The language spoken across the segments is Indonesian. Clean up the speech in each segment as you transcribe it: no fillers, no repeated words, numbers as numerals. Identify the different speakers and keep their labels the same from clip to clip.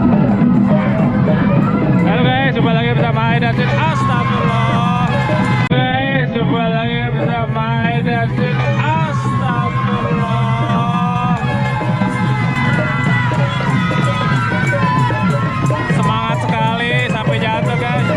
Speaker 1: Halo guys, jumpa lagi bersama Aida Sin. Astagfirullah. Guys, jumpa lagi bersama Aida Sin. Astagfirullah. Semangat sekali sampai jatuh guys.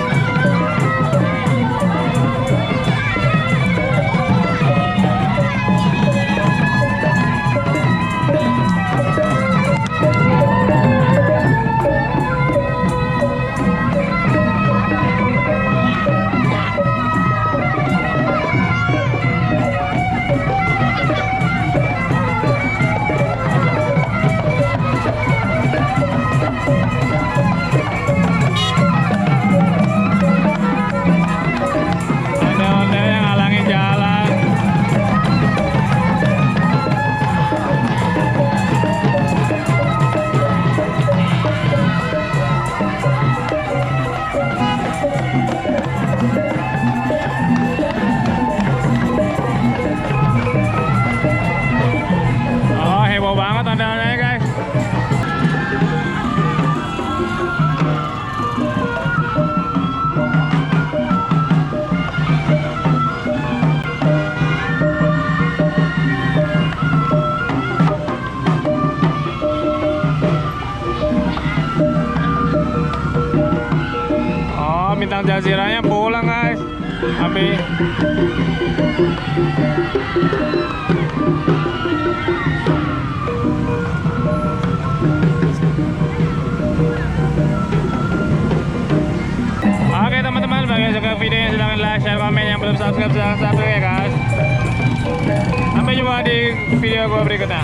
Speaker 1: Bintang Jazirahnya pulang guys. Habis oke teman-teman, bagi yang suka videonya silahkan like, share, komen. Yang belum subscribe silahkan subscribe ya guys. Sampai jumpa di video gua berikutnya.